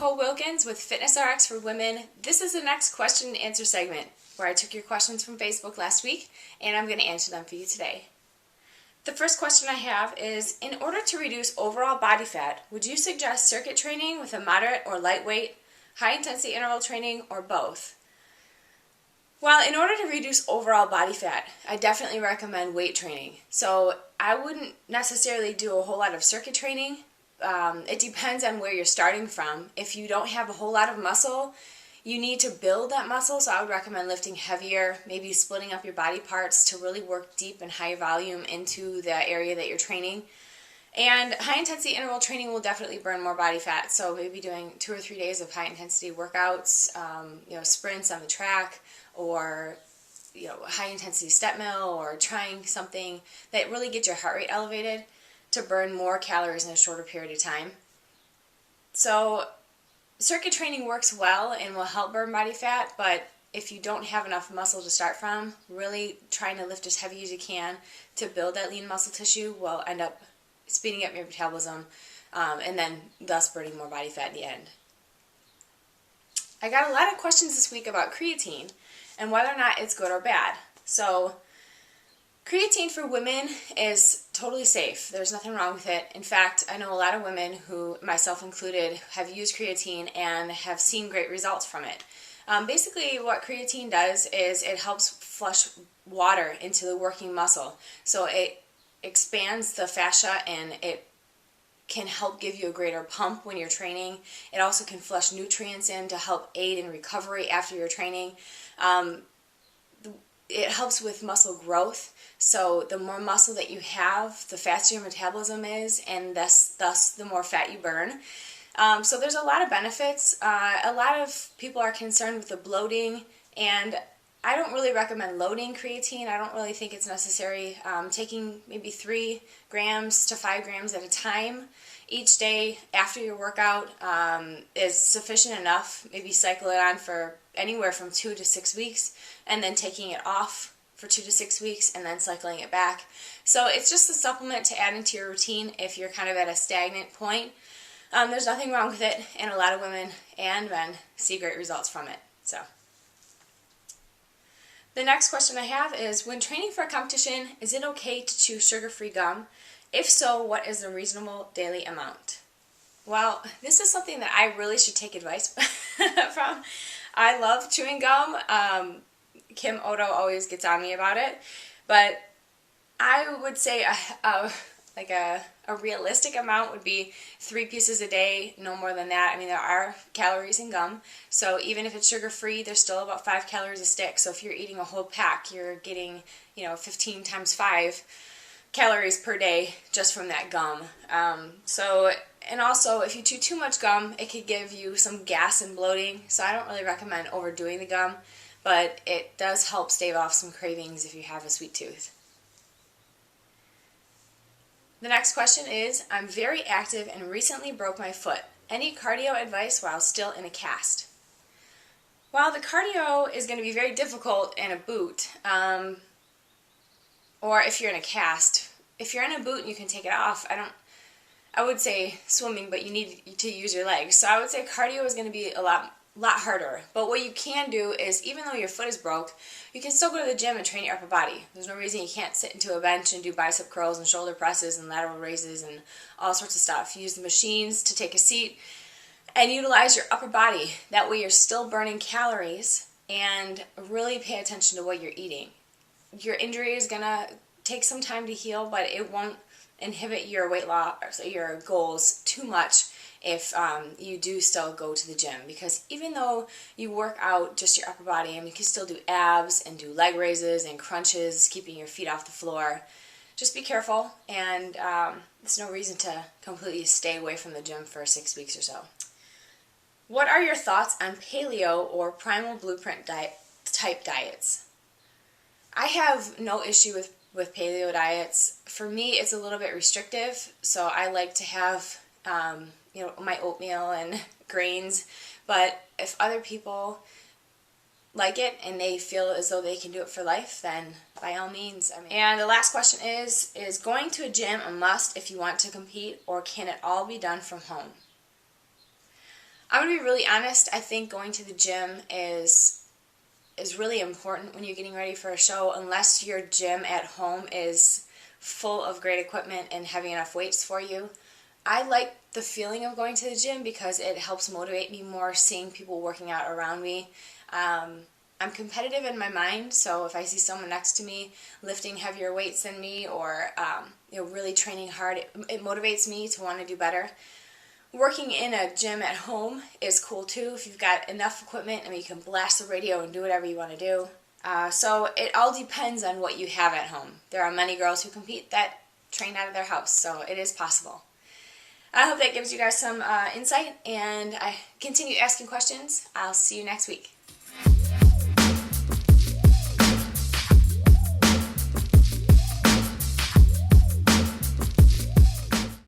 Nicole Wilkins with FitnessRx for Women. This is the next question and answer segment where I took your questions from Facebook last week and I'm going to answer them for you today. The first question I have is, in order to reduce overall body fat, would you suggest circuit training with a moderate or lightweight, high intensity interval training, or both? Well, in order to reduce overall body fat, I definitely recommend weight training. So I wouldn't necessarily do a whole lot of circuit training. It depends on where you're starting from. If you don't have a whole lot of muscle, you need to build that muscle, so I would recommend lifting heavier, maybe splitting up your body parts to really work deep and high volume into the area that you're training. And high intensity interval training will definitely burn more body fat, so maybe doing 2 or 3 days of high intensity workouts, sprints on the track, or high intensity step mill, or trying something that really gets your heart rate elevated to burn more calories in a shorter period of time. So circuit training works well and will help burn body fat, but if you don't have enough muscle to start from, really trying to lift as heavy as you can to build that lean muscle tissue will end up speeding up your metabolism and then thus burning more body fat in the end. I got a lot of questions this week about creatine and whether or not it's good or bad. So creatine for women is totally safe. There's nothing wrong with it. In fact, I know a lot of women who, myself included, have used creatine and have seen great results from it. Basically, what creatine does is it helps flush water into the working muscle. So it expands the fascia and it can help give you a greater pump when you're training. It also can flush nutrients in to help aid in recovery after your training. It helps with muscle growth, so the more muscle that you have, the faster your metabolism is, and thus the more fat you burn. So there's a lot of benefits. A lot of people are concerned with the bloating, and I don't really recommend loading creatine. I don't really think it's necessary. Taking maybe 3 grams to 5 grams at a time each day after your workout is sufficient enough. Maybe cycle it on for anywhere from 2 to 6 weeks, and then taking it off for 2 to 6 weeks, and then cycling it back. So it's just a supplement to add into your routine if you're kind of at a stagnant point. There's nothing wrong with it, and a lot of women and men see great results from it. So the next question I have is, when training for a competition, is it okay to chew sugar-free gum? If so, what is the reasonable daily amount? Well, this is something that I really should take advice from. I love chewing gum. Kim Odo always gets on me about it, but I would say a realistic amount would be 3 pieces a day, no more than that. I mean, there are calories in gum, so even if it's sugar-free, there's still about 5 calories a stick. So if you're eating a whole pack, you're getting 15 times 5 calories per day just from that gum. And also, if you chew too much gum, it could give you some gas and bloating, so I don't really recommend overdoing the gum, but it does help stave off some cravings if you have a sweet tooth. The next question is, I'm very active and recently broke my foot. Any cardio advice while still in a cast? Well, the cardio is going to be very difficult in a boot, or if you're in a cast. If you're in a boot and you can take it off, I would say swimming, but you need to use your legs. So I would say cardio is going to be a lot harder. But what you can do is, even though your foot is broke, you can still go to the gym and train your upper body. There's no reason you can't sit into a bench and do bicep curls and shoulder presses and lateral raises and all sorts of stuff. Use the machines to take a seat and utilize your upper body. That way you're still burning calories, and really pay attention to what you're eating. Your injury is going to take some time to heal, but it won't inhibit your weight loss, your goals too much if you do still go to the gym. Because even though you work out just your upper body, you can still do abs and do leg raises and crunches, keeping your feet off the floor. Just be careful, and there's no reason to completely stay away from the gym for 6 weeks or so. What are your thoughts on paleo or primal blueprint type diets? I have no issue with paleo diets. For me, it's a little bit restrictive, so I like to have my oatmeal and grains. But if other people like it and they feel as though they can do it for life, then by all means. And the last question is going to a gym a must if you want to compete, or can it all be done from home? I'm going to be really honest. I think going to the gym is really important when you're getting ready for a show, unless your gym at home is full of great equipment and having enough weights for you. I like the feeling of going to the gym because it helps motivate me more seeing people working out around me. I'm competitive in my mind, so if I see someone next to me lifting heavier weights than me or really training hard, it motivates me to want to do better. Working in a gym at home is cool too if you've got enough equipment. I mean, you can blast the radio and do whatever you want to do. So it all depends on what you have at home. There are many girls who compete that train out of their house, so it is possible. I hope that gives you guys some insight, and I continue asking questions. I'll see you next week.